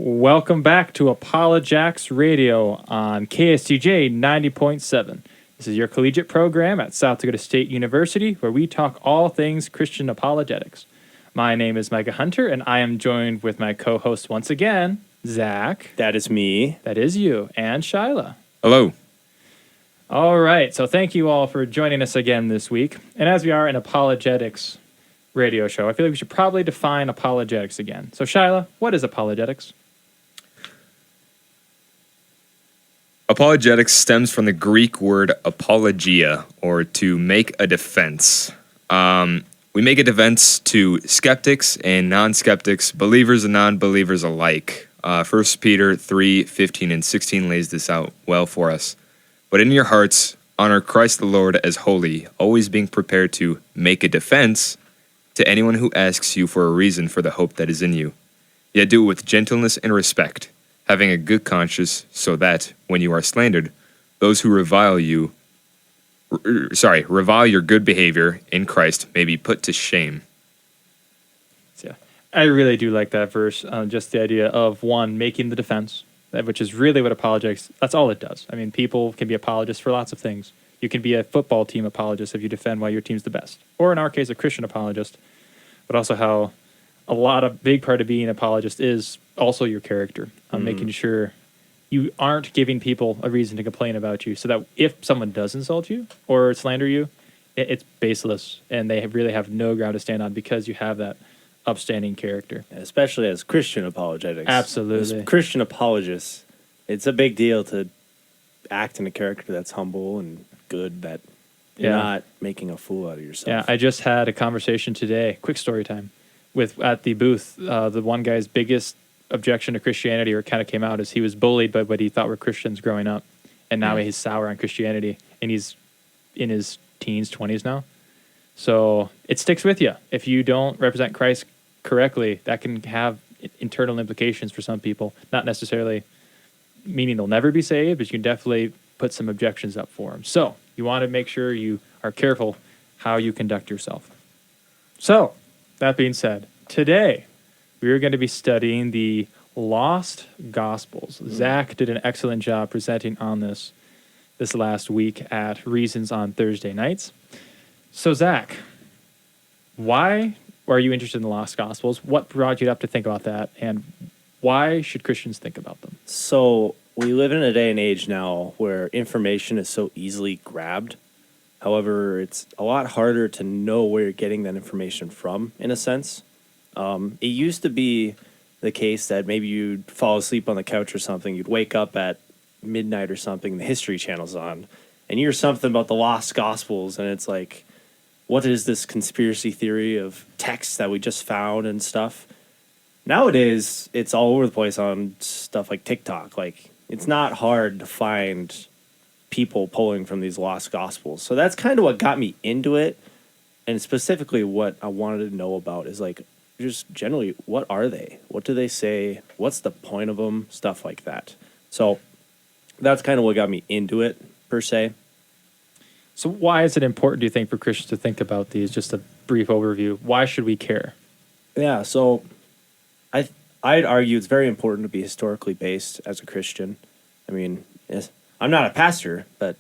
Welcome back to Apologetics Radio on KSTJ 90.7. This is your collegiate program at South Dakota State University, where we talk all things Christian apologetics. My name is Micah Hunter, and I am joined with my co-host once again, Zach. That is me. That is you, and Shyla. Hello. All right, so thank you all for joining us again this week. And as we are an apologetics radio show, I feel like we should probably define apologetics again. So Shyla, what is apologetics? Apologetics stems from the Greek word apologia, or to make a defense. We make a defense to skeptics and non-skeptics, believers and non-believers alike. 1 Peter 3:15 and 16 lays this out well for us. But in your hearts, honor Christ the Lord as holy, always being prepared to make a defense to anyone who asks you for a reason for the hope that is in you. Yet do it with gentleness and respect, having a good conscience, so that, when you are slandered, those who revile your good behavior in Christ may be put to shame. Yeah, I really do like that verse. Just the idea of one making the defense, which is really what apologetics. That's all it does. I mean, people can be apologists for lots of things. You can be a football team apologist if you defend why your team's the best, or in our case, a Christian apologist. But also how big part of being an apologist is also your character, making sure you aren't giving people a reason to complain about you, so that if someone does insult you or slander you, it's baseless, and they really have no ground to stand on because you have that upstanding character. Especially as Christian apologetics. Absolutely. As Christian apologists, it's a big deal to act in a character that's humble and good, that you're not making a fool out of yourself. Yeah, I just had a conversation today, quick story time, at the booth. The one guy's biggest objection to Christianity, or kind of came out, is he was bullied by what he thought were Christians growing up, and now he's sour on Christianity, and he's in his teens, 20s now. So it sticks with you. If you don't represent Christ correctly, that can have internal implications for some people, not necessarily meaning they'll never be saved, but you can definitely put some objections up for them. So you want to make sure you are careful how you conduct yourself. So, that being said, today we are going to be studying the Lost Gospels. Zach did an excellent job presenting on this last week at Reasons on Thursday nights. So, Zach, why are you interested in the Lost Gospels? What brought you up to think about that, and why should Christians think about them? So we live in a day and age now where information is so easily grabbed. However, it's a lot harder to know where you're getting that information from, in a sense. It used to be the case that maybe you'd fall asleep on the couch or something, you'd wake up at midnight or something, the History Channel's on, and you hear something about the Lost Gospels, and it's like, what is this conspiracy theory of texts that we just found and stuff? Nowadays, it's all over the place on stuff like TikTok. Like, it's not hard to find people pulling from these Lost Gospels. So that's kind of what got me into it. And specifically what I wanted to know about is, like, just generally, what are they? What do they say? What's the point of them? Stuff like that. So that's kind of what got me into it, per se. So why is it important, do you think, for Christians to think about these? Just a brief overview. Why should we care? Yeah, so I'd argue it's very important to be historically based as a Christian. I mean, I'm not a pastor, but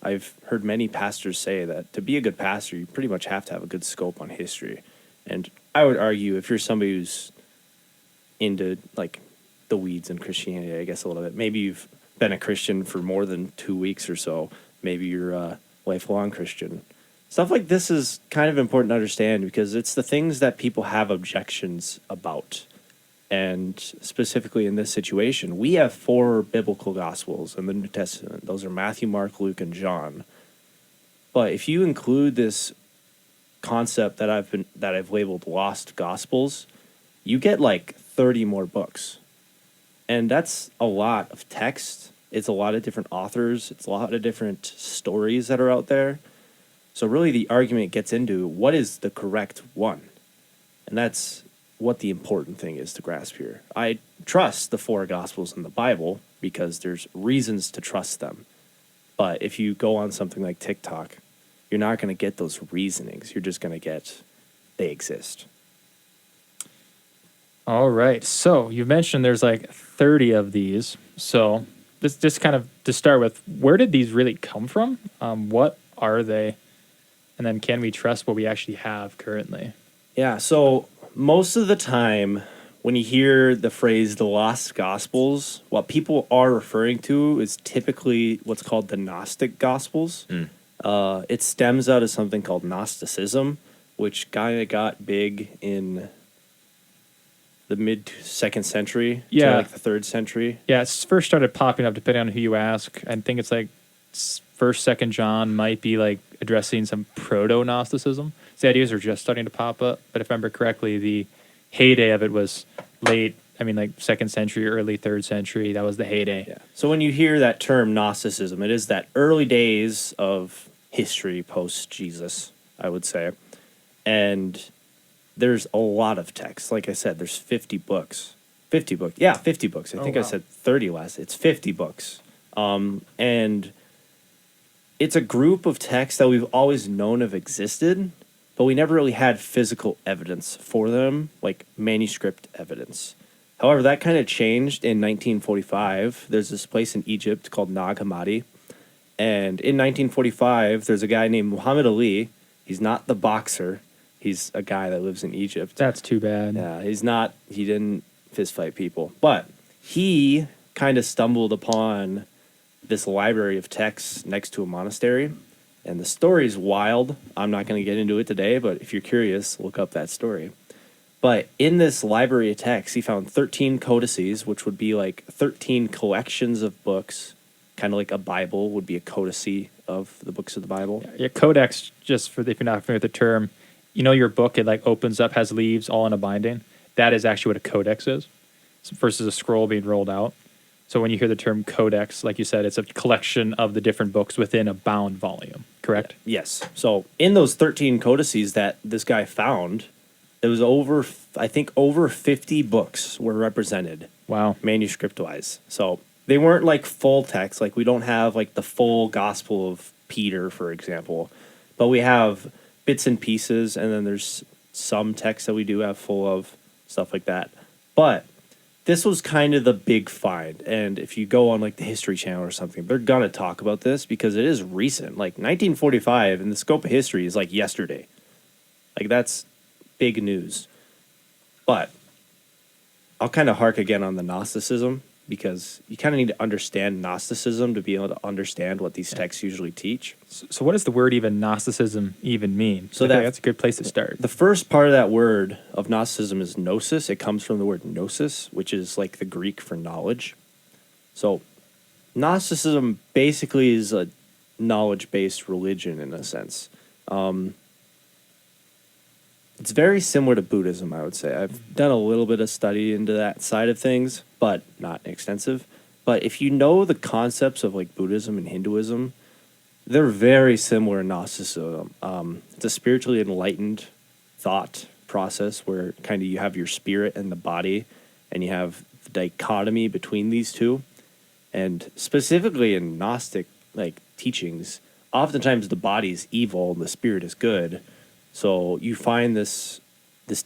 I've heard many pastors say that to be a good pastor, you pretty much have to have a good scope on history. And I would argue if you're somebody who's into, like, the weeds in Christianity, I guess, a little bit, maybe you've been a Christian for more than 2 weeks or so, maybe you're a lifelong Christian. Stuff like this is kind of important to understand because it's the things that people have objections about. And specifically in this situation, we have 4 biblical gospels in the New Testament. Those are Matthew, Mark, Luke, and John. But if you include this concept that I've labeled Lost Gospels, you get like 30 more books. And that's a lot of text. It's a lot of different authors. It's a lot of different stories that are out there. So really the argument gets into what is the correct one. And that's what the important thing is to grasp here. I trust the 4 Gospels in the Bible because there's reasons to trust them. But if you go on something like TikTok, you're not going to get those reasonings. You're just going to get they exist. All right. So you mentioned there's like 30 of these. So this just kind of to start with, where did these really come from? What are they? And then can we trust what we actually have currently? Yeah, so most of the time when you hear the phrase the lost gospels, what people are referring to is typically what's called the Gnostic gospels. It stems out of something called Gnosticism, which kind of got big in the mid second century Yeah. to like the third century. Yeah, it's first started popping up depending on who you ask. I think it's like first, second John might be like addressing some proto Gnosticism. The ideas are just starting to pop up, but if I remember correctly, the heyday of it was like second century, early third century. That was the heyday. Yeah. So when you hear that term Gnosticism, it is that early days of history post Jesus, I would say. And there's a lot of text. Like I said, there's 50 books. 50 books. Yeah, 50 books. I think I wow. said 30 last. It's 50 books. And it's a group of texts that we've always known have existed, but we never really had physical evidence for them, like manuscript evidence. However, that kind of changed in 1945. There's this place in Egypt called Nag Hammadi. And in 1945, there's a guy named Muhammad Ali. He's not the boxer. He's a guy that lives in Egypt. That's too bad. Yeah, he didn't fist fight people. But he kind of stumbled upon this library of texts next to a monastery. And the story's wild. I'm not going to get into it today, but if you're curious, look up that story. But in this library of texts, he found 13 codices, which would be like 13 collections of books, kind of like a Bible would be a codice of the books of the Bible. Yeah, codex, just for if you're not familiar with the term, your book, it like opens up, has leaves all in a binding. That is actually what a codex is versus a scroll being rolled out. So when you hear the term codex, like you said, it's a collection of the different books within a bound volume, correct? Yes. So in those 13 codices that this guy found, there was over 50 books were represented. Wow. Manuscript-wise. So they weren't like full text. Like we don't have like the full Gospel of Peter, for example. But we have bits and pieces, and then there's some text that we do have full of, stuff like that. But this was kind of the big find. And if you go on like the History Channel or something, they're going to talk about this because it is recent. Like 1945 in the scope of history is like yesterday. Like that's big news. But I'll kind of hark again on the Gnosticism because you kind of need to understand Gnosticism to be able to understand what these texts usually teach. So what does the word even Gnosticism even mean? So I think that's a good place to start. The first part of that word of Gnosticism is gnosis. It comes from the word gnosis, which is like the Greek for knowledge. So Gnosticism basically is a knowledge-based religion in a sense. It's very similar to Buddhism, I would say. I've done a little bit of study into that side of things, but not extensive. But if you know the concepts of like Buddhism and Hinduism, they're very similar in Gnosticism. It's a spiritually enlightened thought process where kind of you have your spirit and the body, and you have the dichotomy between these two. And specifically in Gnostic like teachings, oftentimes the body is evil and the spirit is good. So you find this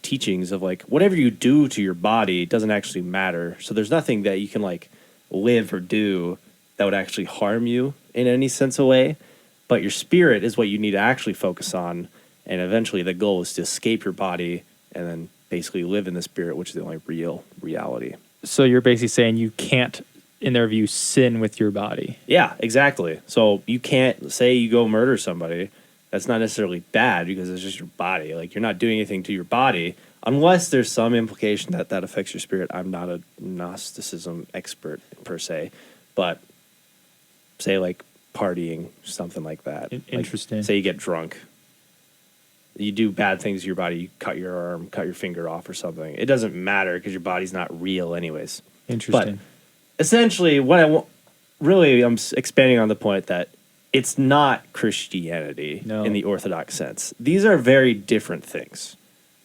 teachings of like whatever you do to your body doesn't actually matter. So there's nothing that you can like live or do that would actually harm you in any sense of way. But your spirit is what you need to actually focus on. And eventually the goal is to escape your body and then basically live in the spirit, which is the only real reality. So you're basically saying you can't, in their view, sin with your body. Yeah, exactly. So you can't say you go murder somebody. That's not necessarily bad because it's just your body. Like you're not doing anything to your body unless there's some implication that that affects your spirit. I'm not a Gnosticism expert per se, but say like partying, something like that. Interesting. Like, say you get drunk. You do bad things to your body. You cut your arm, cut your finger off or something. It doesn't matter because your body's not real anyways. Interesting. But essentially what I'm expanding on the point that it's not Christianity in the Orthodox sense. These are very different things.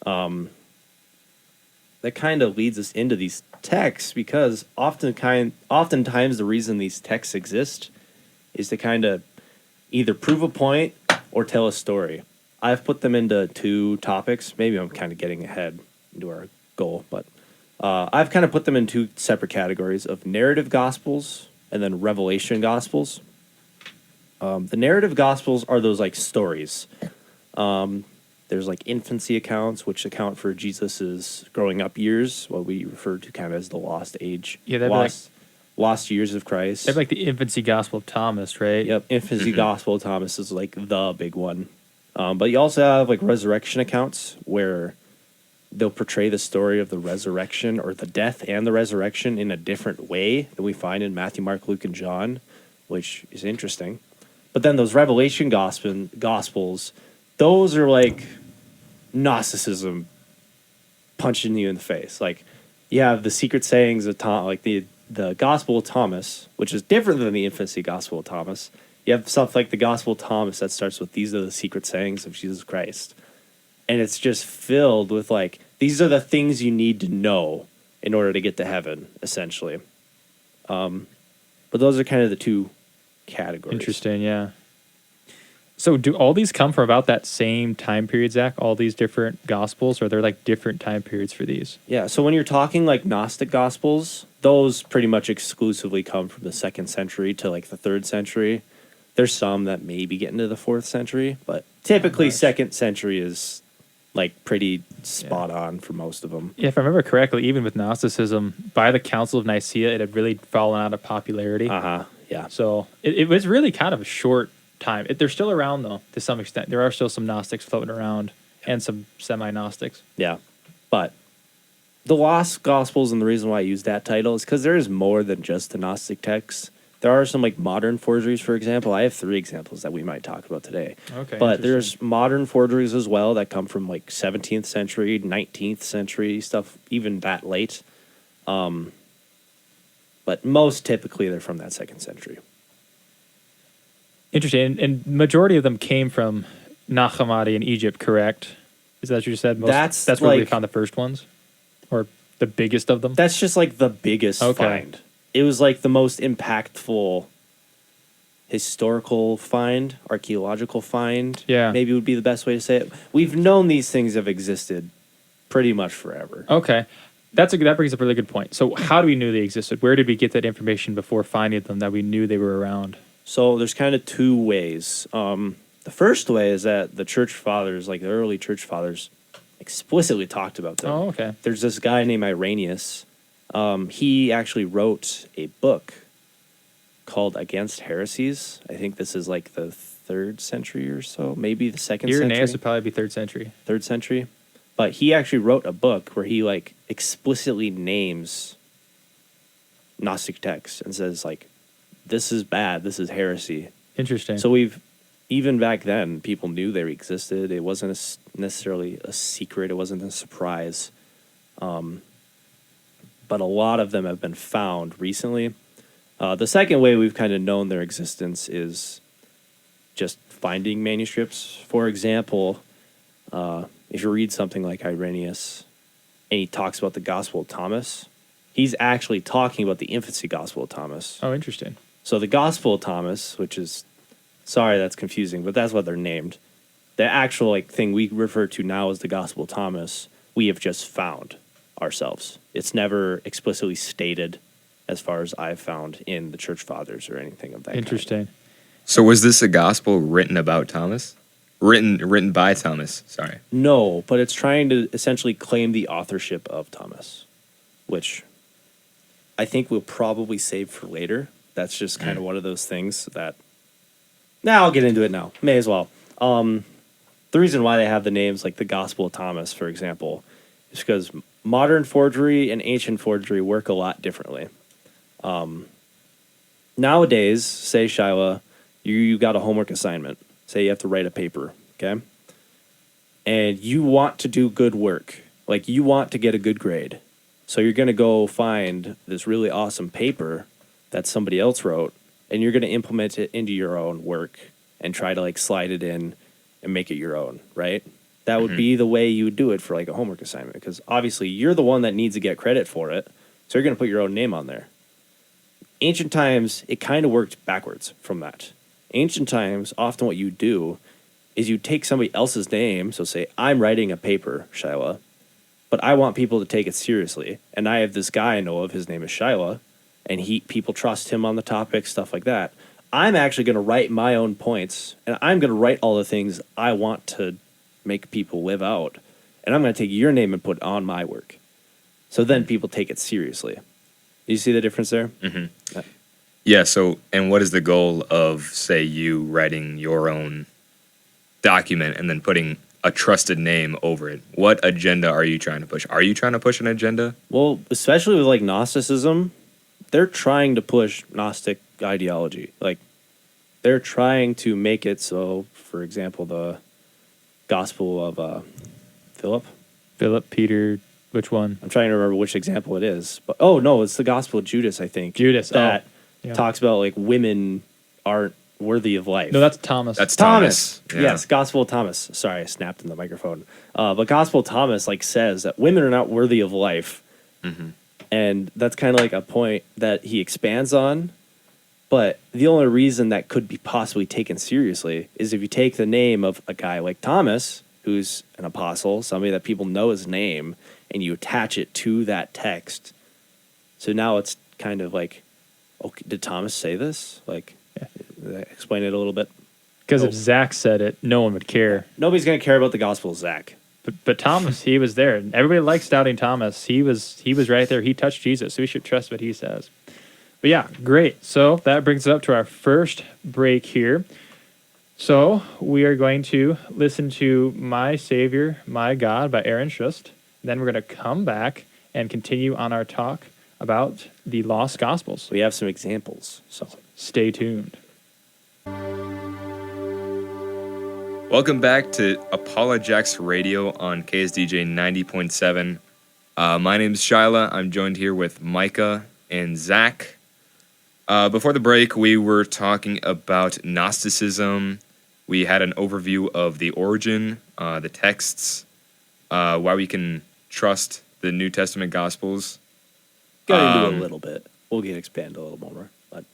That kind of leads us into these texts because oftentimes the reason these texts exist is to kind of either prove a point or tell a story. I've put them into two topics. Maybe I'm kind of getting ahead into our goal, but I've kind of put them in two separate categories of narrative gospels and then revelation gospels. The narrative gospels are those like stories. There's like infancy accounts, which account for Jesus's growing up years, what we refer to kind of as the lost age. Yeah, that'd be like- lost years of Christ. They have like the infancy gospel of Thomas, right? Yep, infancy gospel of Thomas is like the big one. But you also have like resurrection accounts where they'll portray the story of the resurrection or the death and the resurrection in a different way than we find in Matthew, Mark, Luke, and John, which is interesting. But then those revelation gospels, those are like Gnosticism punching you in the face. Like you have the secret sayings of Tom, like the Gospel of Thomas, which is different than the infancy Gospel of Thomas. You have stuff like the Gospel of Thomas that starts with these are the secret sayings of Jesus Christ. And it's just filled with like, these are the things you need to know in order to get to heaven, essentially. But those are kind of the two categories. Interesting, yeah. So do all these come from about that same time period, Zach? All these different gospels, or are there like different time periods for these? Yeah, so when you're talking like Gnostic Gospels, those pretty much exclusively come from the 2nd century to like the 3rd century. There's some that maybe get into the 4th century, but typically 2nd century is like pretty spot on for most of them. Yeah, if I remember correctly, even with Gnosticism, by the Council of Nicaea, it had really fallen out of popularity. Yeah. So it was really kind of a short time. They're still around, though, to some extent. There are still some Gnostics floating around and some semi-Gnostics. Yeah. But the Lost Gospels, and the reason why I use that title is because there is more than just the Gnostic texts. There are some like modern forgeries, for example. I have 3 examples that we might talk about today. Okay. But there's modern forgeries as well that come from like 17th century, 19th century stuff, even that late. But most typically they're from that 2nd century. Interesting. And majority of them came from Nag Hammadi in Egypt, correct? Is that what you said? That's where we like- found the first ones? Or the biggest of them? That's just like the biggest Okay. find. It was like the most impactful historical find, archaeological find. Yeah. Maybe would be the best way to say it. We've known these things have existed pretty much forever. Okay. That brings up a really good point. So how do we know they existed? Where did we get that information before finding them that we knew they were around? So there's kind of 2 ways. The first way is that the church fathers, like the early church fathers, explicitly talked about them. Oh, okay. There's this guy named Irenaeus. He actually wrote a book called Against Heresies. I think this is like the 3rd century or so, maybe the 2nd Irenaeus century. would probably be 3rd century. 3rd century. But he actually wrote a book where he like explicitly names Gnostic texts and says like, this is bad, this is heresy. Interesting. So even back then, people knew they existed. It wasn't necessarily a secret. It wasn't a surprise. But a lot of them have been found recently. The second way we've kind of known their existence is just finding manuscripts. For example, if you read something like Irenaeus and he talks about the Gospel of Thomas, he's actually talking about the infancy Gospel of Thomas. Oh, interesting. So the Gospel of Thomas, which is, sorry, that's confusing, but that's what they're named. The actual like thing we refer to now as the Gospel of Thomas, we have just found ourselves. It's never explicitly stated, as far as I've found in the church fathers or anything of that Interesting. So was this a gospel written about Thomas? Written by Thomas, sorry. kind. No, but it's trying to essentially claim the authorship of Thomas, which I think we'll probably save for later. That's just kind of one of those things that... Now I'll get into it now. May as well. The reason why they have the names like the Gospel of Thomas, for example, is because modern forgery and ancient forgery work a lot differently. Nowadays, say, Shyla, you got a homework assignment. Say you have to write a paper, okay? And you want to do good work. Like, you want to get a good grade. So you're going to go find this really awesome paper that somebody else wrote, and you're going to implement it into your own work and try to, like, slide it in and make it your own, right? That would be the way you would do it for, like, a homework assignment, because obviously you're the one that needs to get credit for it, so you're going to put your own name on there. Ancient times, it kind of worked backwards from that. Ancient times, often what you do is you take somebody else's name, so say, I'm writing a paper, Shyla, but I want people to take it seriously. And I have this guy I know of, his name is Shyla, and people trust him on the topic, stuff like that. I'm actually going to write my own points, and I'm going to write all the things I want to make people live out. And I'm going to take your name and put it on my work. So then people take it seriously. You see the difference there? Mm-hmm. Yeah. So, and what is the goal of, say, you writing your own document and then putting a trusted name over it? What agenda are you trying to push? Are you trying to push an agenda? Well, especially with like Gnosticism, they're trying to push Gnostic ideology. Like, they're trying to make it so, for example, the Gospel of Philip, Peter, which one? I'm trying to remember which example it is. But oh no, it's the Gospel of Judas, I think. Judas. That yeah. talks about like women aren't worthy of life. No, that's Thomas. That's Thomas. Yeah. Yes, Gospel of Thomas. Sorry, I snapped in the microphone. But Gospel of Thomas like says that women are not worthy of life. Mm-hmm. And that's kind of like a point that he expands on. But the only reason that could be possibly taken seriously is if you take the name of a guy like Thomas, who's an apostle, somebody that people know his name, and you attach it to that text. So now it's kind of like, okay, did Thomas say this? Like, explain it a little bit. Because if Zach said it, no one would care. Nobody's going to care about the Gospel of Zach. But Thomas, he was there. Everybody likes doubting Thomas. He was right there. He touched Jesus, so we should trust what he says. But yeah, great. So that brings us up to our first break here. So we are going to listen to My Savior, My God by Aaron Shust. Then we're going to come back and continue on our talk about the lost gospels. We have some examples. So stay tuned. Welcome back to Apologetics Radio on KSDJ 90.7. My name is Shyla. I'm joined here with Micah and Zach. Before the break, we were talking about Gnosticism. We had an overview of the origin, the texts, why we can trust the New Testament Gospels. got into it a little bit. We'll get expand a little more. But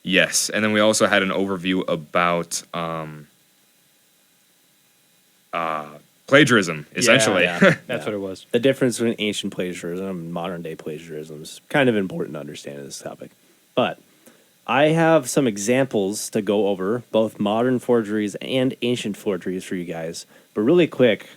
Yes, and then we also had an overview about plagiarism, essentially. Yeah. That's what it was. the difference between ancient plagiarism and modern day plagiarism is kind of important to understand in this topic. But I have some examples to go over, both modern forgeries and ancient forgeries for you guys. But really quick,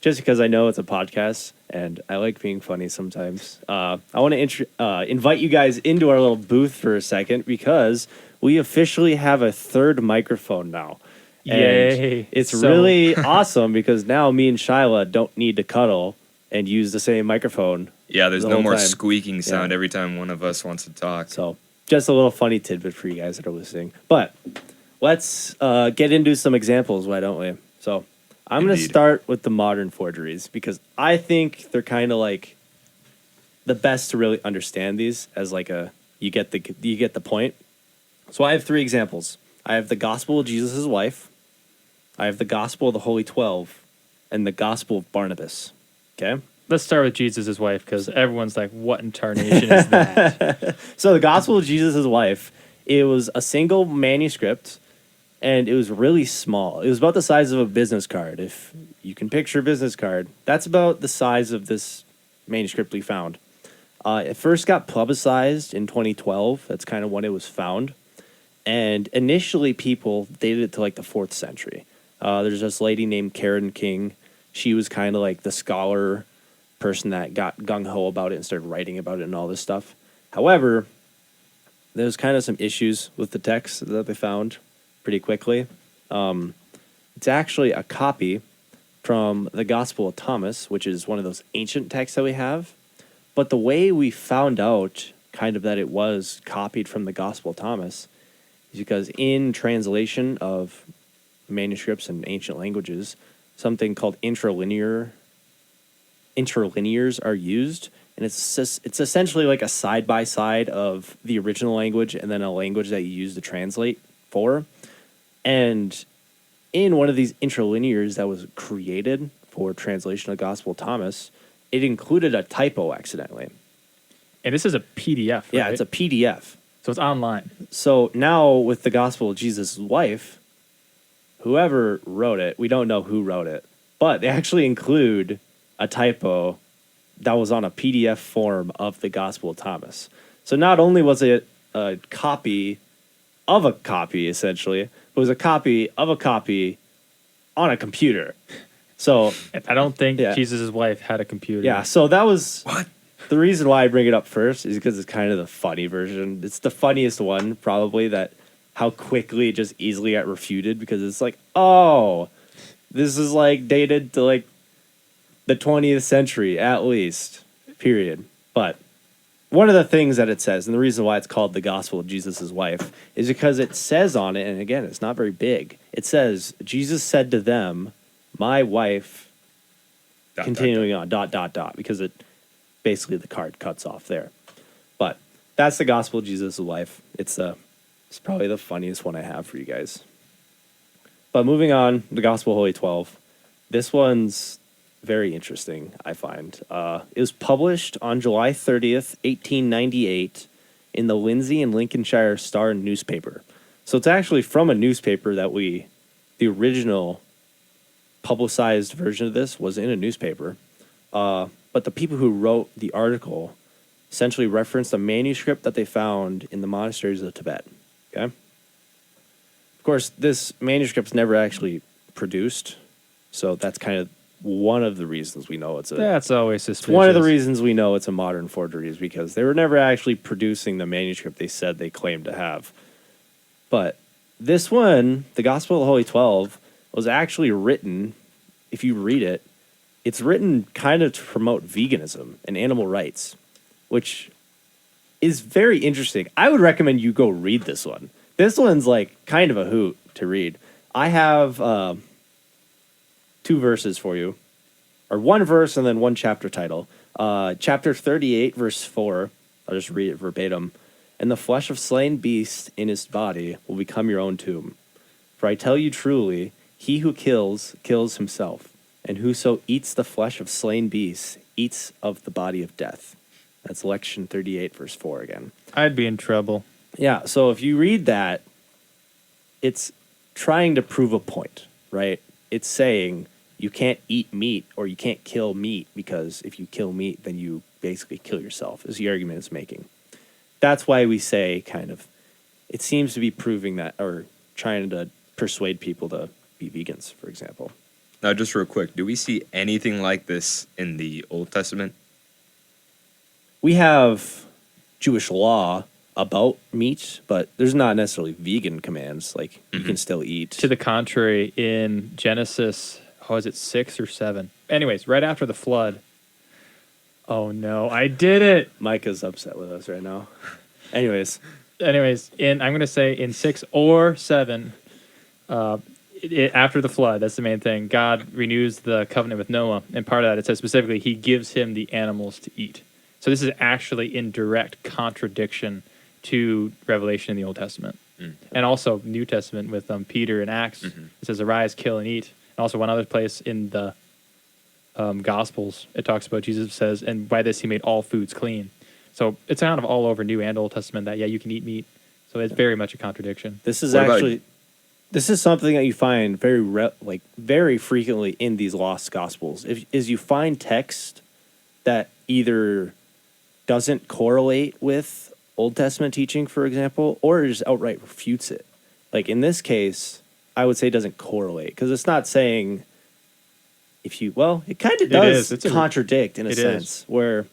just because I know it's a podcast and I like being funny sometimes, I want to invite you guys into our little booth for a second because we officially have a third microphone now. And Yay. it's So- really awesome because now me and Shyla don't need to cuddle and use the same microphone. Yeah, there's The no whole more time. squeaking sound Yeah. every time one of us wants to talk. So just a little funny tidbit for you guys that are listening. But let's get into some examples, why don't we? So I'm going to Indeed. start with the modern forgeries because I think they're kind of like the best to really understand these as like you get the point. So I have 3 examples. I have the Gospel of Jesus' wife, I have the Gospel of the Holy 12, and the Gospel of Barnabas. Okay? Let's start with Jesus' wife because everyone's like, what in tarnation is that? So the Gospel of Jesus' wife, it was a single manuscript, and it was really small. It was about the size of a business card. If you can picture a business card, that's about the size of this manuscript we found. It first got publicized in 2012. That's kind of when it was found. And initially, people dated it to like the 4th century. There's this lady named Karen King. She was kind of like the scholar person that got gung-ho about it and started writing about it and all this stuff. However, there's kind of some issues with the text that they found pretty quickly. It's actually a copy from the Gospel of Thomas, which is one of those ancient texts that we have. But the way we found out kind of that it was copied from the Gospel of Thomas is because in translation of manuscripts in ancient languages, something called interlinears are used, and it's essentially like a side by side of the original language and then a language that you use to translate for. And in one of these interlinears that was created for translation of Gospel of Thomas, it included a typo accidentally. And this is a PDF, right? Yeah, it's a PDF. So it's online. So now with the Gospel of Jesus' wife, whoever wrote it, we don't know who wrote it, but they actually include a typo that was on a PDF form of the Gospel of Thomas. So not only was it a copy of a copy, essentially, but it was a copy of a copy on a computer. So I don't think Yeah. Jesus' wife had a computer. yeah, so that was What? the reason why I bring it up first is because it's kind of the funny version. It's the funniest one, probably, that how quickly it just easily got refuted, because it's like, oh, this is like dated to like the 20th century at least, period. But one of the things that it says, and the reason why it's called the Gospel of Jesus' wife, is because it says on it, and again, it's not very big. It says, Jesus said to them, my wife, Dot, continuing on, dot, dot, dot, because it basically the card cuts off there. But that's the Gospel of Jesus' wife. It's probably the funniest one I have for you guys. But moving on, the Gospel of Holy 12. This one's very interesting, I find. It was published on July 30th, 1898, in the Lindsay and Lincolnshire Star newspaper. So it's actually from a newspaper that the original publicized version of this was in a newspaper. But the people who wrote the article essentially referenced a manuscript that they found in the monasteries of Tibet. Okay? Of course, this manuscript's never actually produced, so that's kind of one of the reasons we know it's That's always suspicious. one of the reasons we know it's a modern forgery is because they were never actually producing the manuscript they said they claimed to have. But this one, the Gospel of the Holy 12, was actually written, if you read it, it's written kind of to promote veganism and animal rights, which is very interesting. I would recommend you go read this one. This one's like kind of a hoot to read. I have two verses for you, or one verse and then one chapter title. Chapter 38, verse 4. I'll just read it verbatim. And the flesh of slain beasts in his body will become your own tomb. For I tell you truly, he who kills, kills himself. And whoso eats the flesh of slain beasts, eats of the body of death. That's Lection 38, verse 4 again. I'd be in trouble. Yeah, so if you read that, it's trying to prove a point, right? It's saying you can't eat meat or you can't kill meat because if you kill meat, then you basically kill yourself, is the argument it's making. That's why we say kind of, it seems to be proving that, or trying to persuade people to be vegans, for example. Now, just real quick, do we see anything like this in the Old Testament? We have Jewish law about meat, but there's not necessarily vegan commands. Like, you can still eat. To the contrary, in Genesis, is it 6 or 7? Anyways, right after the flood. Oh no, I did it. Micah's upset with us right now. Anyways, I'm going to say in 6 or 7, after the flood, that's the main thing. God renews the covenant with Noah, and part of that, it says specifically, he gives him the animals to eat. So this is actually in direct contradiction to Revelation in the Old Testament. And also New Testament with Peter in Acts. It says, arise, kill, and eat. And also one other place in the Gospels, it talks about Jesus says, and by this he made all foods clean. So it's kind of all over New and Old Testament that, yeah, you can eat meat. So it's very much a contradiction. this is What about- actually this is something that you find very frequently in these lost gospels. Is you find text that either doesn't correlate with Old Testament teaching, for example, or it just outright refutes it. Like in this case, I would say it doesn't correlate because it's not saying it kind of does is. contradict in a It sense where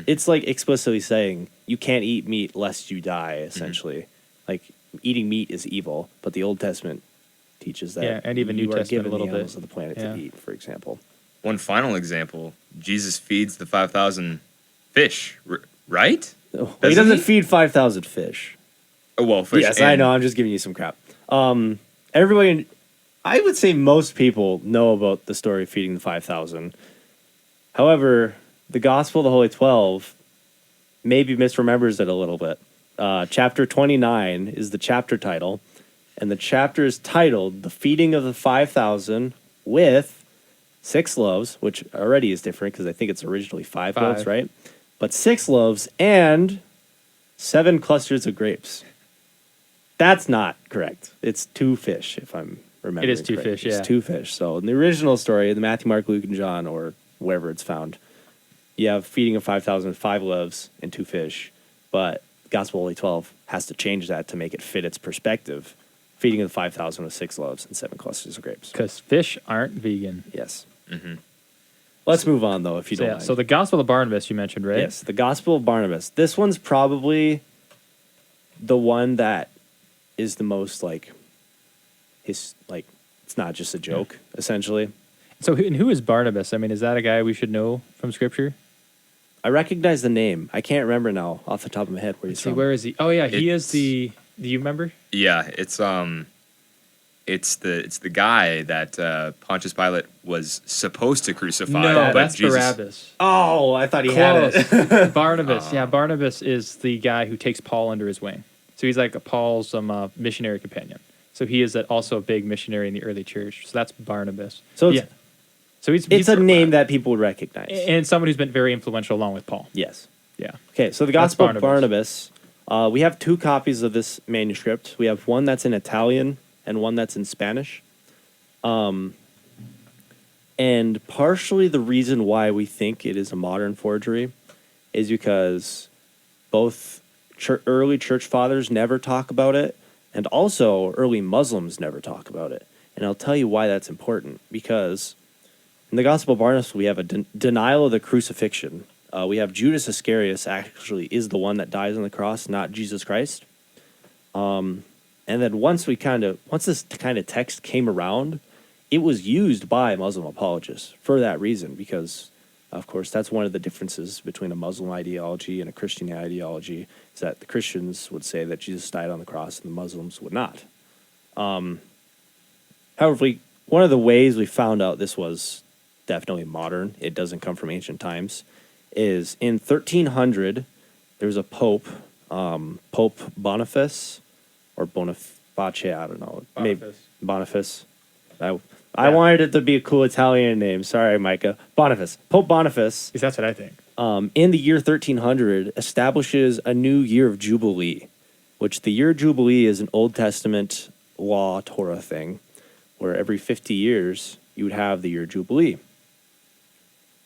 it's like explicitly saying you can't eat meat lest you die, essentially. Like eating meat is evil, but the Old Testament teaches that. Yeah, and even New you are Testament given a little the animals bit. of the planet Yeah. to eat, for example. One final example, Jesus feeds the 5,000 fish, right? He Doesn't doesn't he? feed 5,000 fish. Oh, well, fish. Yes, I and- know. I'm just giving you some crap. Everybody, I would say most people know about the story of feeding the 5,000. However, the Gospel of the Holy 12 maybe misremembers it a little bit. Chapter 29 is the chapter title, and the chapter is titled "The Feeding of the 5,000 with 6 loaves," which already is different because I think it's originally 5 loaves, 5. right? But 6 loaves and 7 clusters of grapes. That's not correct. It's 2 fish, if I'm remembering. It is 2 correctly. fish, yeah. It's 2 fish. So in the original story, the Matthew, Mark, Luke, and John, or wherever it's found. You have feeding of 5,000 with 5 loaves and 2 fish, but Gospel of Holy 12 has to change that to make it fit its perspective. Feeding of the 5,000 with 6 loaves and 7 clusters of grapes. Because fish aren't vegan. Yes. Let's move on, though, if you So, don't yeah, mind. so the Gospel of Barnabas you mentioned, right? Yes, the Gospel of Barnabas. This one's probably the one that is the most it's not just a joke, essentially. So who is Barnabas? I mean, is that a guy we should know from Scripture? I recognize the name. I can't remember now off the top of my head where he's See, from. where is he? Oh yeah, he is It's- the. Do you remember? Yeah, it's the guy that Pontius Pilate was supposed to crucify. No, but that's Jesus, Barabbas. Oh, I thought he had it. Close. Barnabas. Yeah, Barnabas is the guy who takes Paul under his wing. So he's like Paul's missionary companion. So he is also a big missionary in the early church. So that's Barnabas. So yeah. So it's a name that people would recognize. and someone who's been very influential along with Paul. Yes. Yeah. Okay, so the That's Gospel of Barnabas. We have 2 copies of this manuscript. We have one that's in Italian and one that's in Spanish. And partially the reason why we think it is a modern forgery is because both early church fathers never talk about it, and also early Muslims never talk about it. And I'll tell you why that's important. Because in the Gospel of Barnabas, we have a denial of the crucifixion. We have Judas Iscariot actually is the one that dies on the cross, not Jesus Christ. And then once this kind of text came around, it was used by Muslim apologists for that reason, because, of course, that's one of the differences between a Muslim ideology and a Christian ideology, is that the Christians would say that Jesus died on the cross and the Muslims would not. However, one of the ways we found out this was definitely modern, it doesn't come from ancient times, is in 1300, there was a pope, Pope Boniface, or Boniface, I don't know. Maybe Boniface. I wanted it to be a cool Italian name. Sorry, Micah. Boniface. Pope Boniface, Because that's what I think. in the year 1300, establishes a new year of Jubilee, which the year of Jubilee is an Old Testament law, Torah thing, where every 50 years you would have the year of Jubilee.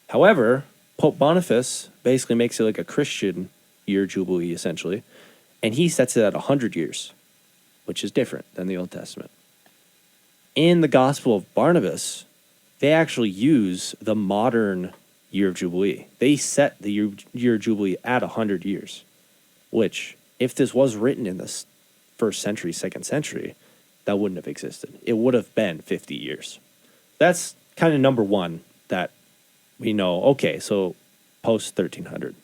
However, Pope Boniface basically makes it like a Christian year Jubilee, essentially, and he sets it at 100 years, which is different than the Old Testament. In the Gospel of Barnabas, they actually use the modern year of Jubilee. They set the year of Jubilee at 100 years, which, if this was written in the 1st century, 2nd century, that wouldn't have existed. It would have been 50 years. That's kind of number one that we know, okay, so post 1300.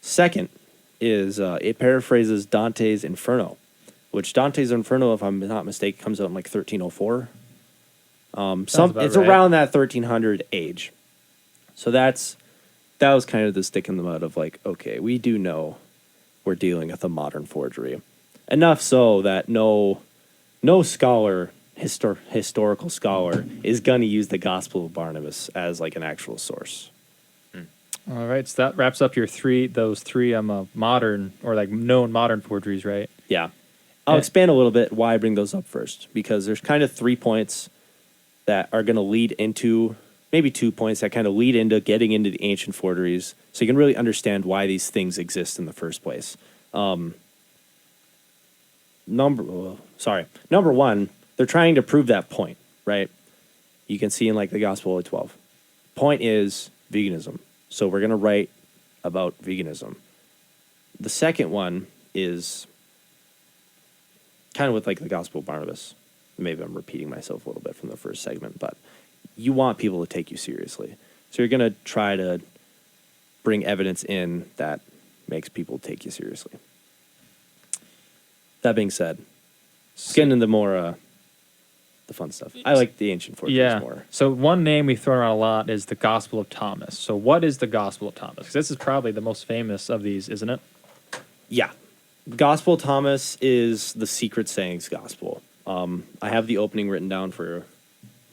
Second is it paraphrases Dante's Inferno, which Dante's Inferno, if I'm not mistaken, comes out in like 1304. It's right. around that 1300 age. So that was kind of the stick in the mud of like, okay, we do know we're dealing with a modern forgery. Enough so that no scholar, historical scholar, is going to use the Gospel of Barnabas as like an actual source. All right, so that wraps up those three modern or like known modern forgeries, right? Yeah. I'll expand a little bit why I bring those up first, because there's kind of 3 points that are going to lead into, maybe 2 points that kind of lead into getting into the ancient forgeries, so you can really understand why these things exist in the first place. Number one, they're trying to prove that point, right? You can see in like the Gospel of 12. Point is veganism. So we're going to write about veganism. The second one is kind of with like the Gospel of Barnabas. Maybe I'm repeating myself a little bit from the first segment, but you want people to take you seriously. So you're going to try to bring evidence in that makes people take you seriously. That being said, let's get into more the fun stuff. I like the ancient forgeries more. So one name we've thrown around a lot is the Gospel of Thomas. So what is the Gospel of Thomas? 'Cause this is probably the most famous of these, isn't it? Yeah. Gospel of Thomas is the secret sayings gospel. I have the opening written down for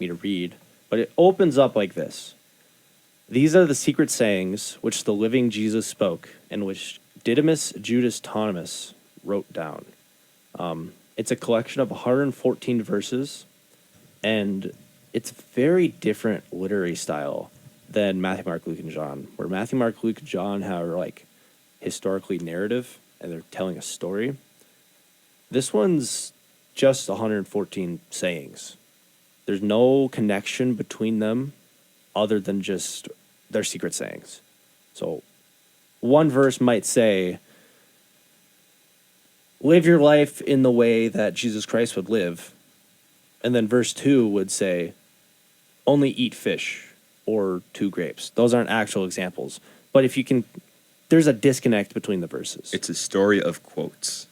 me to read, but it opens up like this. These are the secret sayings which the living Jesus spoke, and which Didymus Judas Thomas wrote down. It's a collection of 114 verses, and it's very different literary style than Matthew, Mark, Luke, and John. Where Matthew, Mark, Luke, and John are like historically narrative and they're telling a story. This one's just 114 sayings. There's no connection between them other than just their secret sayings. So one verse might say, live your life in the way that Jesus Christ would live. And then verse 2 would say, only eat fish or 2 grapes. Those aren't actual examples. But if you can, there's a disconnect between the verses. It's a story of quotes.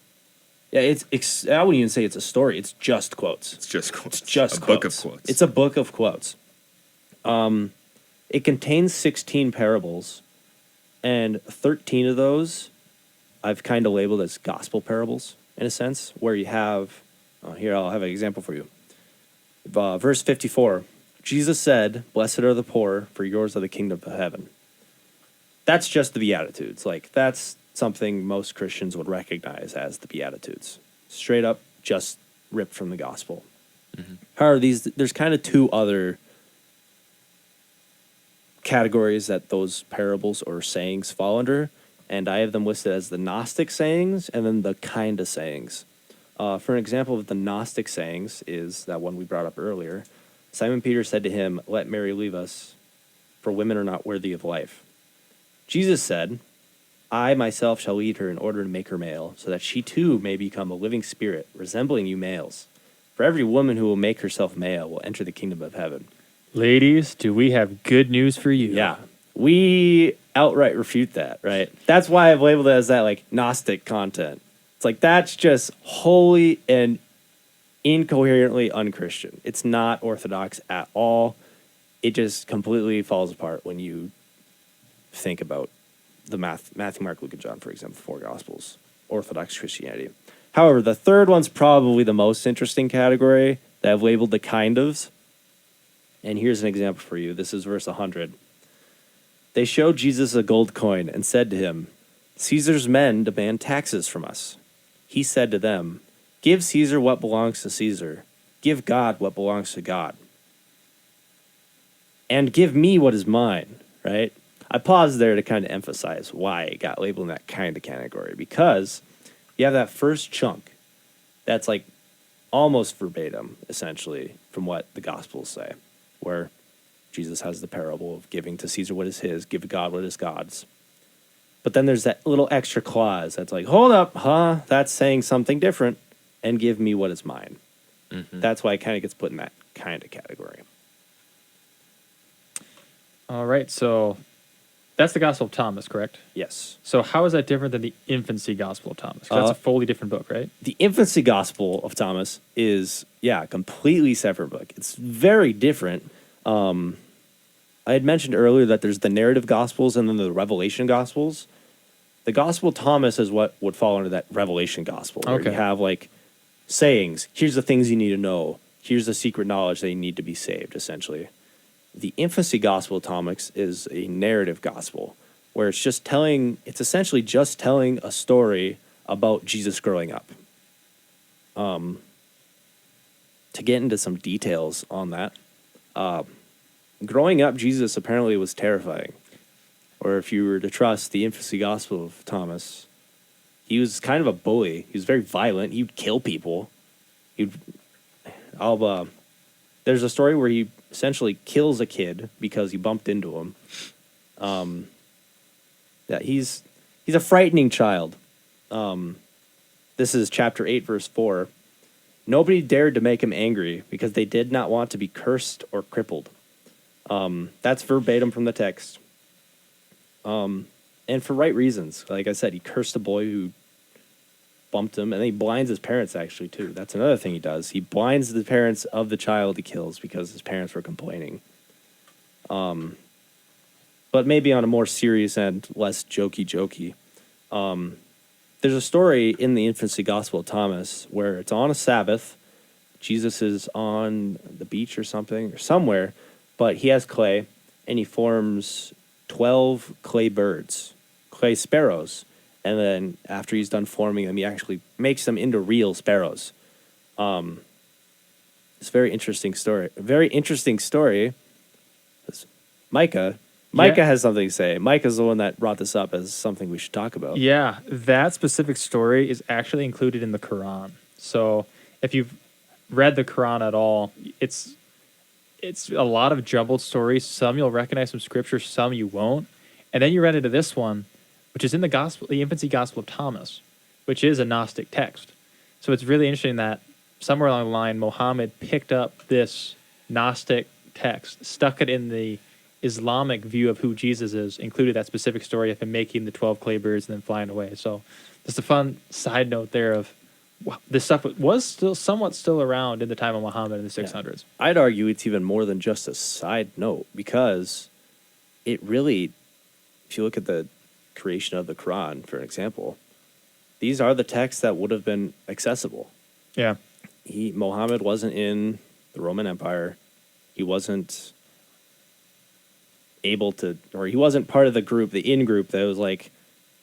Yeah, I wouldn't even say it's a story. It's just quotes. It's just quotes. It's just a quotes. book of quotes. It's a book of quotes. It contains 16 parables, and 13 of those I've kind of labeled as gospel parables, in a sense, where you have, here, I'll have an example for you. Verse 54, Jesus said, blessed are the poor, for yours are the kingdom of heaven. That's just the Beatitudes. Like, that's something most Christians would recognize as the Beatitudes. Straight up, just ripped from the gospel. Mm-hmm. However, there's kind of 2 other categories that those parables or sayings fall under, and I have them listed as the Gnostic sayings and then the kind of sayings. For an example of the Gnostic sayings is that one we brought up earlier. Simon Peter said to him, let Mary leave us, for women are not worthy of life. Jesus said, I myself shall lead her in order to make her male, so that she too may become a living spirit, resembling you males. For every woman who will make herself male will enter the kingdom of heaven. Ladies, do we have good news for you? Yeah. We outright refute that, right? That's why I've labeled it as that, like, Gnostic content. It's like, that's just wholly and incoherently unchristian. It's not orthodox at all. It just completely falls apart when you think about the Matthew, Mark, Luke, and John, for example, 4 Gospels, Orthodox Christianity. However, the third one's probably the most interesting category that I've labeled the kind ofs. And here's an example for you. This is verse 100. They showed Jesus a gold coin and said to him, Caesar's men demand taxes from us. He said to them, give Caesar what belongs to Caesar. Give God what belongs to God. And give me what is mine, right? I paused there to kind of emphasize why it got labeled in that kind of category. Because you have that first chunk that's like almost verbatim, essentially, from what the Gospels say, where Jesus has the parable of giving to Caesar what is his, give to God what is God's. But then there's that little extra clause that's like, hold up, that's saying something different, and give me what is mine. Mm-hmm. That's why it kind of gets put in that kind of category. All right, so that's the Gospel of Thomas, correct? Yes. So how is that different than the Infancy Gospel of Thomas? 'Cause that's a fully different book, right? The Infancy Gospel of Thomas is, a completely separate book. It's very different. I had mentioned earlier that there's the narrative Gospels and then the Revelation Gospels. The Gospel of Thomas is what would fall under that Revelation Gospel, where you have, like, sayings. Here's the things you need to know. Here's the secret knowledge that you need to be saved, essentially. The Infancy Gospel of Thomas is a narrative gospel, where it's essentially just telling a story about Jesus growing up. To get into some details on that, growing up, Jesus apparently was terrifying. Or if you were to trust the Infancy Gospel of Thomas, he was kind of a bully. He was very violent. He would kill people. There's a story where he essentially kills a kid because he bumped into him. He's a frightening child. This is chapter 8, verse 4. Nobody dared to make him angry because they did not want to be cursed or crippled. That's verbatim from the text. And for right reasons. Like I said, he cursed a boy who bumped him, and then he blinds his parents, actually, too. That's another thing he does. He blinds the parents of the child he kills because his parents were complaining. But maybe on a more serious and less jokey. There's a story in the Infancy Gospel of Thomas where it's on a Sabbath. Jesus is on the beach or something, or somewhere, but he has clay, and he forms 12 clay birds, clay sparrows. And then after he's done forming them, he actually makes them into real sparrows. It's a very interesting story. A very interesting story. Micah Micah Yeah. has something to say. Micah's the one that brought this up as something we should talk about. Yeah, that specific story is actually included in the Quran. So if you've read the Quran at all, it's a lot of jumbled stories. Some you'll recognize from scripture, some you won't. And then you read into this one, which is in the infancy gospel of Thomas, which is a Gnostic text. So it's really interesting that somewhere along the line, Muhammad picked up this Gnostic text, stuck it in the Islamic view of who Jesus is, included that specific story of him making the 12 clay birds and then flying away. So just a fun side note there of wow, this stuff was still around in the time of Muhammad in the 600s. I'd argue it's even more than just a side note because it really, if you look at the creation of the Quran, for example, these are the texts that would have been accessible. Yeah. Muhammad wasn't in the Roman Empire. He wasn't able to, or he wasn't part of the group, the in-group that was like,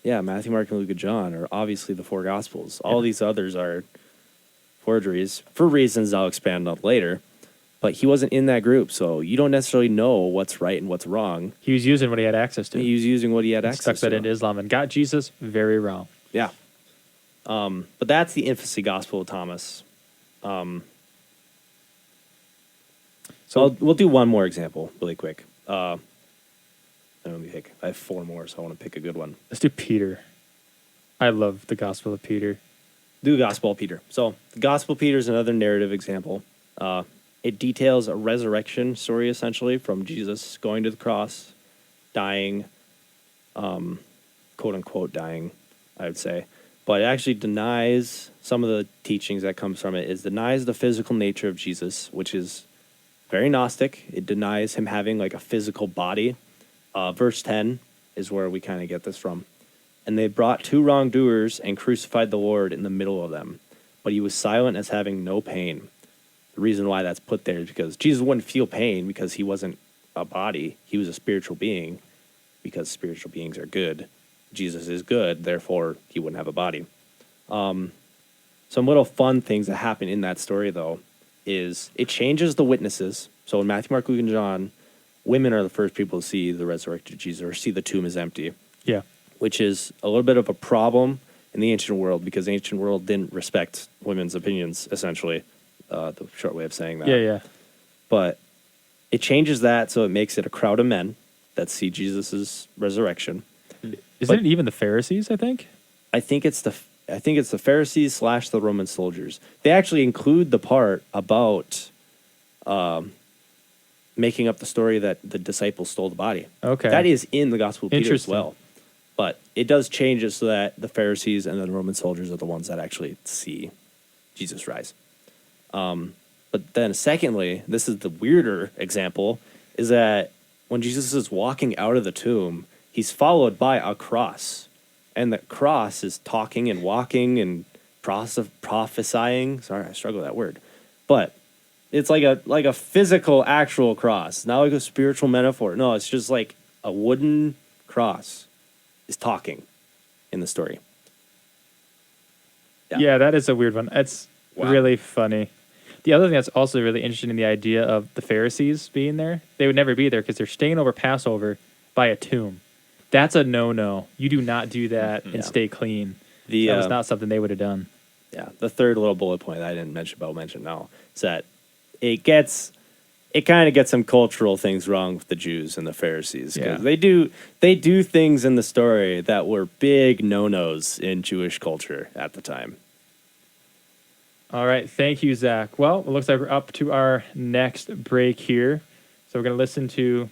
yeah, Matthew, Mark, and Luke, and John are obviously the four Gospels. All these others are forgeries for reasons I'll expand on later. But he wasn't in that group, so you don't necessarily know what's right and what's wrong. He was using what he had access to. He was using what he had Stuck access that to. into Islam and got Jesus very wrong. Yeah. But that's the infancy Gospel of Thomas. So we'll do one more example really quick. Let me pick. I have four more, so I want to pick a good one. Let's do Peter. I love the Gospel of Peter. Do the Gospel of Peter. So the Gospel of Peter is another narrative example. It details a resurrection story, essentially, from Jesus going to the cross, dying, quote-unquote dying, I would say. But it actually denies some of the teachings that comes from it. It denies the physical nature of Jesus, which is very Gnostic. It denies him having like a physical body. Verse 10 is where we kind of get this from. And they brought two wrongdoers and crucified the Lord in the middle of them. But he was silent as having no pain. The reason why that's put there is because Jesus wouldn't feel pain because he wasn't a body. He was a spiritual being because spiritual beings are good. Jesus is good, therefore he wouldn't have a body. Some little fun things that happen in that story, though, is it changes the witnesses. So in Matthew, Mark, Luke, and John, women are the first people to see the resurrected Jesus or see the tomb is empty. Yeah. Which is a little bit of a problem in the ancient world because the ancient world didn't respect women's opinions, essentially. The short way of saying that. Yeah. But it changes that so it makes it a crowd of men that see Jesus' resurrection. Isn't it even the Pharisees, I think? I think it's the Pharisees / the Roman soldiers. They actually include the part about making up the story that the disciples stole the body. Okay. That is in the Gospel of Peter as Interesting. well. But it does change it so that the Pharisees and the Roman soldiers are the ones that actually see Jesus rise. But then secondly, this is the weirder example, is that when Jesus is walking out of the tomb, he's followed by a cross. And the cross is talking and walking and prophesying. Sorry, I struggle with that word. But it's like a physical, actual cross, not like a spiritual metaphor. No, it's just like a wooden cross is talking in the story. Yeah, that is a weird one. It's really funny. The other thing that's also really interesting in the idea of the Pharisees being there, they would never be there because they're staying over Passover by a tomb. That's a no-no. You do not do that and stay clean. That was not something they would have done. Yeah, the third little bullet point that I didn't mention, but I'll mention now, is that it kind of gets some cultural things wrong with the Jews and the Pharisees. 'Cause they do things in the story that were big no-nos in Jewish culture at the time. All right. Thank you, Zach. Well, it looks like we're up to our next break here. So we're going to listen to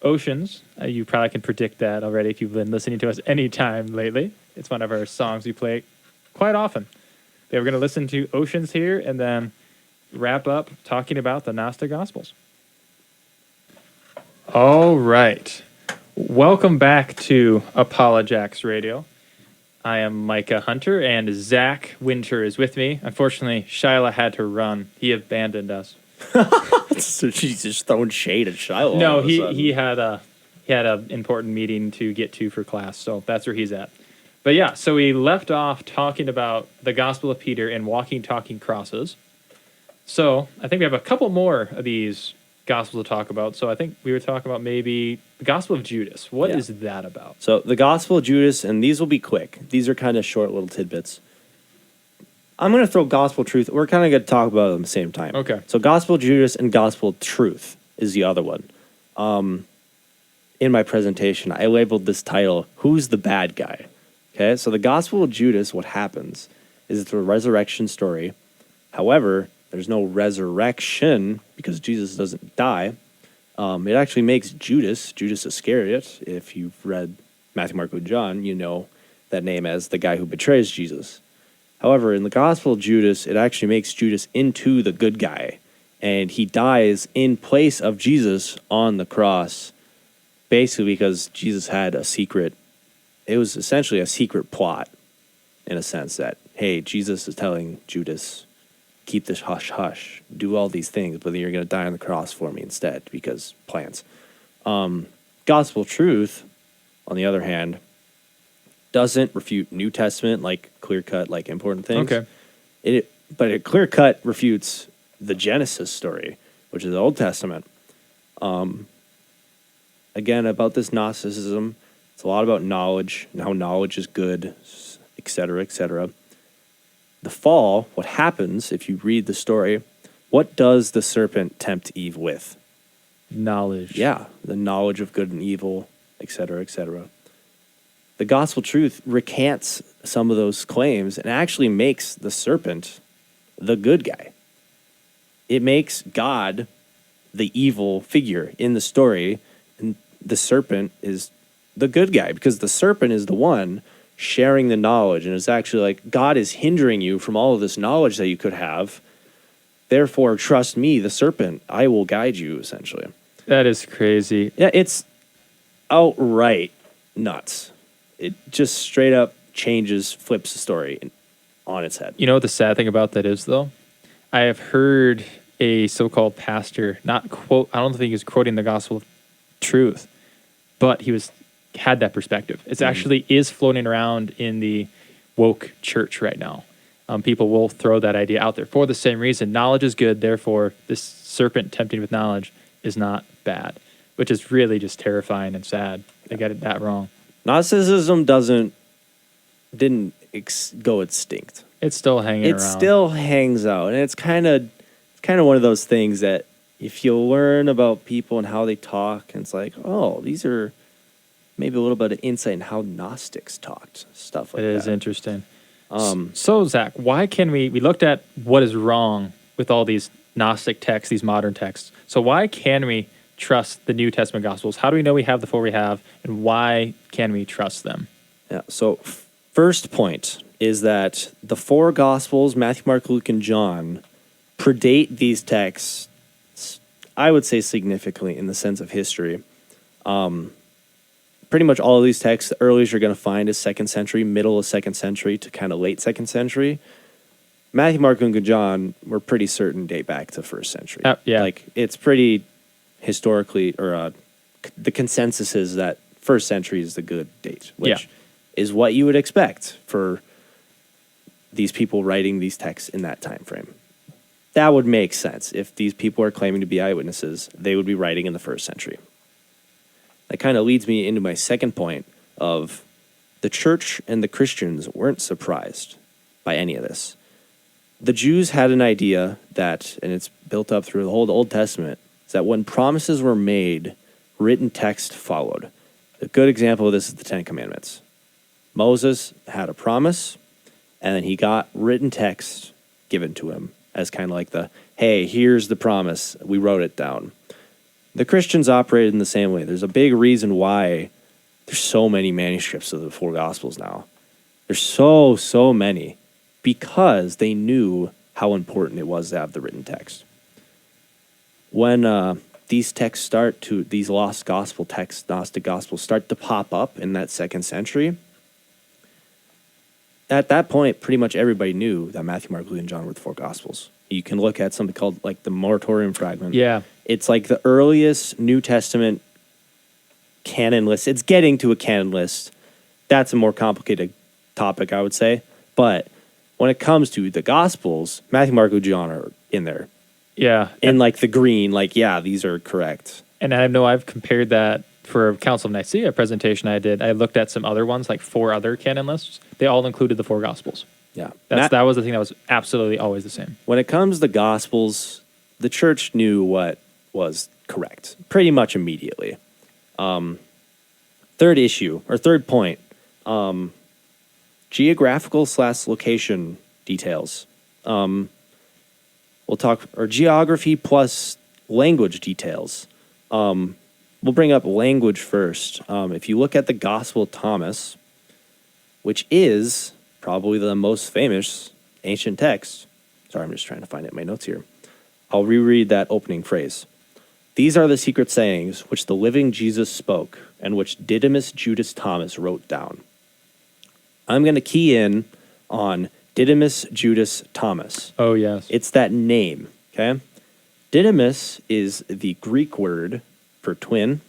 Oceans. You probably can predict that already if you've been listening to us any time lately. It's one of our songs we play quite often. Yeah, we're going to listen to Oceans here and then wrap up talking about the Gnostic Gospels. All right. Welcome back to Apologetics Radio. I am Micah Hunter, and Zach Winter is with me. Unfortunately, Shiloh had to run. He abandoned us. So she's just throwing shade at Shiloh. No, all of a sudden. he had a important meeting to get to for class, so that's where he's at. But yeah, so we left off talking about the Gospel of Peter and walking, talking crosses. So I think we have a couple more of these gospel to talk about. So I think we were talking about maybe the Gospel of Judas. What Yeah. is that about? So the Gospel of Judas, and these will be quick. These are kind of short little tidbits. I'm going to throw Gospel Truth. We're kind of going to talk about them at the same time. Okay. So Gospel Judas and Gospel Truth is the other one. In my presentation, I labeled this title, Who's the Bad Guy? Okay, so the Gospel of Judas, what happens is it's a resurrection story. However, there's no resurrection because Jesus doesn't die. It actually makes Judas Iscariot. If you've read Matthew, Mark, Luke, John, you know that name as the guy who betrays Jesus. However, in the Gospel of Judas, it actually makes Judas into the good guy. And he dies in place of Jesus on the cross, basically because Jesus had a secret. It was essentially a secret plot, in a sense that, hey, Jesus is telling Judas, keep this hush hush, do all these things, but then you're going to die on the cross for me instead because plans. Gospel Truth, on the other hand, doesn't refute New Testament like clear cut, like important things. Okay. But it clear cut refutes the Genesis story, which is the Old Testament. Again, about this Gnosticism, it's a lot about knowledge and how knowledge is good, etc., etc. The fall, what happens if you read the story, what does the serpent tempt Eve with? Knowledge. Yeah, the knowledge of good and evil, etc., etc. The Gospel Truth recants some of those claims and actually makes the serpent the good guy. It makes God the evil figure in the story, and the serpent is the good guy because the serpent is the one sharing the knowledge, and it's actually like, God is hindering you from all of this knowledge that you could have. Therefore, trust me, the serpent. I will guide you, essentially. That is crazy. Yeah, it's outright nuts. It just straight up flips the story on its head. You know what the sad thing about that is, though? I have heard a so-called pastor I don't think he was quoting the Gospel of Truth, but he had that perspective. It actually is floating around in the woke church right now. People will throw that idea out there for the same reason. Knowledge is good, therefore this serpent tempting with knowledge is not bad, which is really just terrifying and sad. They got it that wrong. Gnosticism didn't go extinct. It's still hanging It around. still hangs out, and it's kind of one of those things that if you learn about people and how they talk, and it's like, oh, these are maybe a little bit of insight in how Gnostics talked, stuff like It that. is interesting. So, Zach, why can we looked at what is wrong with all these Gnostic texts, these modern texts. So why can we trust the New Testament Gospels? How do we know we have the four we have, and why can we trust them? Yeah. So first point is that the four Gospels, Matthew, Mark, Luke, and John, predate these texts, I would say significantly in the sense of history. Pretty much all of these texts, the earliest you're going to find is 2nd century, middle of 2nd century to kind of late 2nd century. Matthew, Mark, Luke, and John, we're pretty certain date back to 1st century. Yeah. Like, it's pretty historically, or the consensus is that 1st century is the good date, which is what you would expect for these people writing these texts in that time frame. That would make sense. If these people are claiming to be eyewitnesses, they would be writing in the 1st century. That kind of leads me into my second point of the church and the Christians weren't surprised by any of this. The Jews had an idea that, and it's built up through the whole Old Testament, is that when promises were made, written text followed. A good example of this is the Ten Commandments. Moses had a promise, and then he got written text given to him as kind of like hey, here's the promise. We wrote it down. The Christians operated in the same way. There's a big reason why there's so many manuscripts of the four Gospels now. There's so many because they knew how important it was to have the written text. When these texts these lost gospel texts, Gnostic Gospels, start to pop up in that 2nd century, at that point, pretty much everybody knew that Matthew, Mark, Luke, and John were the four Gospels. You can look at something called like the Moratorium Fragment. Yeah. It's like the earliest New Testament canon list. It's getting to a canon list. That's a more complicated topic, I would say. But when it comes to the Gospels, Matthew, Mark, Luke, John are in there Yeah. in like the green, like, yeah, these are correct. And I know I've compared that for Council of Nicaea presentation I did. I looked at some other ones, like 4 other canon lists. They all included the 4 Gospels. Yeah. That was the thing that was absolutely always the same. When it comes to the Gospels, the church knew what was correct pretty much immediately. Third point, geographical / location details. We'll talk, or geography plus language details. We'll bring up language first. If you look at the Gospel of Thomas, which is probably the most famous ancient text. Sorry, I'm just trying to find it in my notes here. I'll reread that opening phrase. These are the secret sayings which the living Jesus spoke and which Didymus Judas Thomas wrote down. I'm going to key in on Didymus Judas Thomas. Oh, yes. It's that name, okay? Didymus is the Greek word for twin.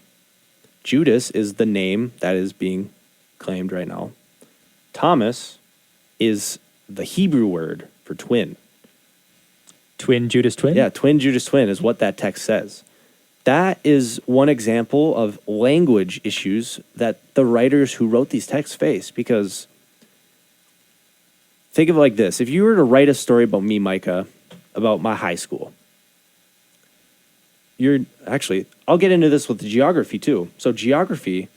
Judas is the name that is being claimed right now. Thomas is the Hebrew word for twin. Twin Judas twin? Yeah, twin Judas twin is what that text says. That is one example of language issues that the writers who wrote these texts face, because think of it like this. If you were to write a story about me, Micah, about my high school, I'll get into this with the geography too. So geography,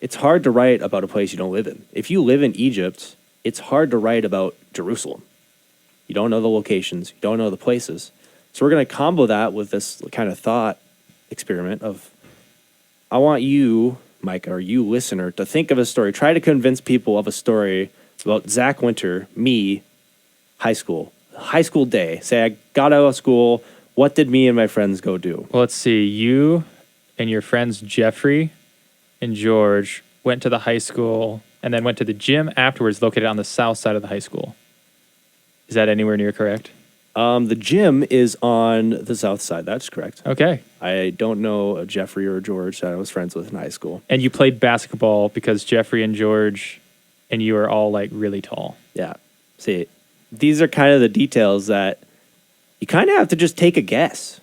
it's hard to write about a place you don't live in. If you live in Egypt, it's hard to write about Jerusalem. You don't know the locations, you don't know the places. So we're going to combo that with this kind of thought experiment of, I want you, Micah, or you listener, to think of a story. Try to convince people of a story about Zach Winter, me, high school day. Say I got out of school. What did me and my friends go do? Well, let's see. You and your friends Jeffrey and George went to the high school and then went to the gym afterwards, located on the south side of the high school. Is that anywhere near correct? The gym is on the south side. That's correct. Okay. I don't know a Jeffrey or George that I was friends with in high school. And you played basketball because Jeffrey and George and you are all like really tall. Yeah. See, these are kind of the details that you kind of have to just take a guess.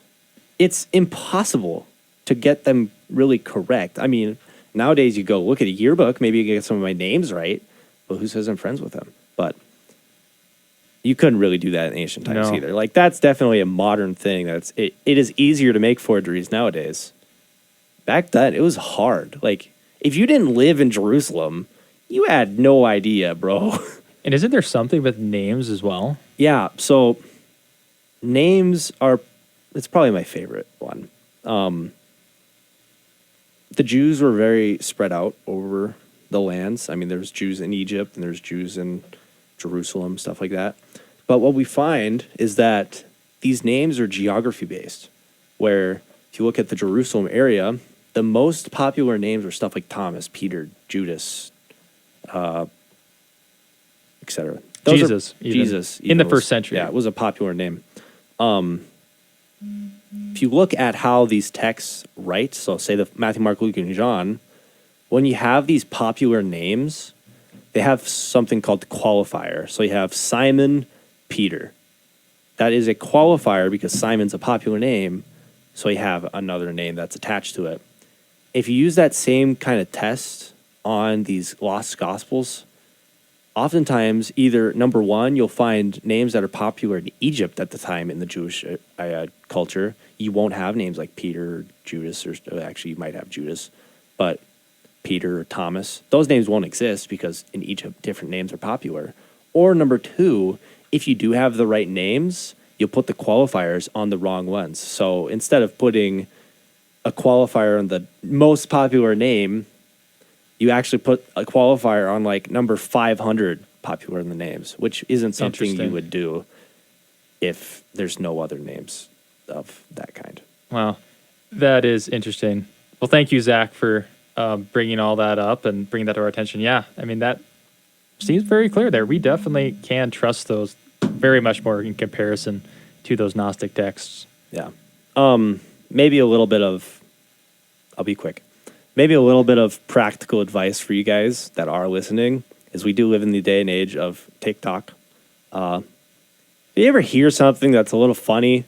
It's impossible to get them really correct. I mean, nowadays you go look at a yearbook, maybe you can get some of my names right, but who says I'm friends with them? But you couldn't really do that in ancient times either. Like, that's definitely a modern thing. It is easier to make forgeries nowadays. Back then, it was hard. Like, if you didn't live in Jerusalem, you had no idea, bro. And isn't there something with names as well? Yeah, so names it's probably my favorite one. The Jews were very spread out over the lands. I mean, there's Jews in Egypt and there's Jews in Jerusalem, stuff like that. But what we find is that these names are geography based, where if you look at the Jerusalem area, the most popular names were stuff like Thomas, Peter, Judas, etc. Jesus. Jesus. In the was- first century. Yeah, it was a popular name. If you look at how these texts write, so say the Matthew, Mark, Luke, and John, when you have these popular names, they have something called the qualifier. So you have Simon, Peter. That is a qualifier because Simon's a popular name, so you have another name that's attached to it. If you use that same kind of test on these lost gospels, oftentimes either, number one, you'll find names that are popular in Egypt at the time in the Jewish culture. You won't have names like Peter or Judas, or actually you might have Judas, but Peter or Thomas, those names won't exist because in Egypt different names are popular. Or number two, if you do have the right names, you'll put the qualifiers on the wrong ones. So instead of putting a qualifier on the most popular name, you actually put a qualifier on like number 500 popular in the names, which isn't something you Interesting. would do if there's no other names of that kind. Wow. That is interesting. Well, thank you, Zach, for bringing all that up and bringing that to our attention. Yeah, I mean, that seems very clear there. We definitely can trust those very much more in comparison to those Gnostic texts. Yeah. Maybe a little bit of, I'll be quick. Maybe a little bit of practical advice for you guys that are listening, is we do live in the day and age of TikTok. If you ever hear something that's a little funny,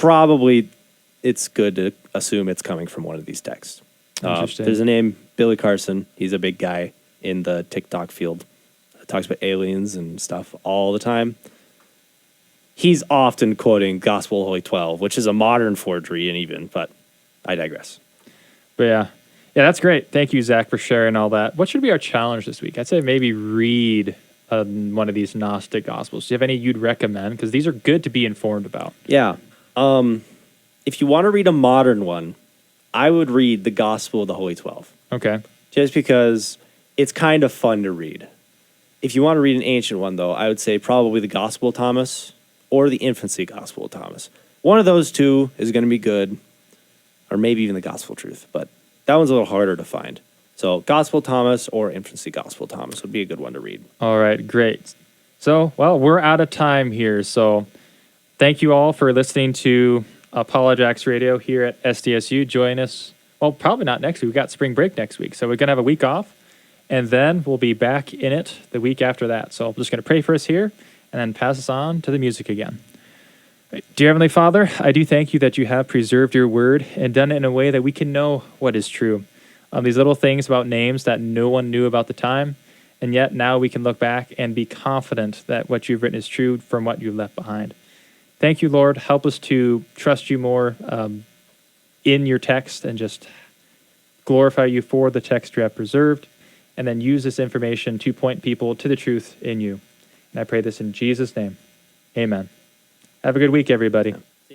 probably it's good to assume it's coming from one of these texts. Interesting. There's a name, Billy Carson. He's a big guy in the TikTok field. Talks about aliens and stuff all the time. He's often quoting Gospel of Holy 12, which is a modern forgery, and even, but I digress. But yeah, that's great. Thank you, Zach, for sharing all that. What should be our challenge this week? I'd say maybe read one of these Gnostic Gospels. Do you have any you'd recommend? Because these are good to be informed about. Yeah. If you want to read a modern one, I would read the Gospel of the Holy 12, Okay. just because it's kind of fun to read. If you want to read an ancient one, though, I would say probably the Gospel of Thomas or the Infancy Gospel of Thomas. One of those two is going to be good, or maybe even the Gospel of Truth, but that one's a little harder to find. So Gospel of Thomas or Infancy Gospel of Thomas would be a good one to read. All right, great. So, well, we're out of time here. So thank you all for listening to Apologetics Radio here at SDSU. Join us. Well, probably not next week. We've got spring break next week. So we're going to have a week off, and then we'll be back in it the week after that. So I'm just going to pray for us here and then pass us on to the music again. Dear Heavenly Father, I do thank you that you have preserved your word and done it in a way that we can know what is true. These little things about names that no one knew about the time, and yet now we can look back and be confident that what you've written is true from what you left behind. Thank you, Lord. Help us to trust you more in your text and just glorify you for the text you have preserved, and then use this information to point people to the truth in you. And I pray this in Jesus' name. Amen. Have a good week, everybody.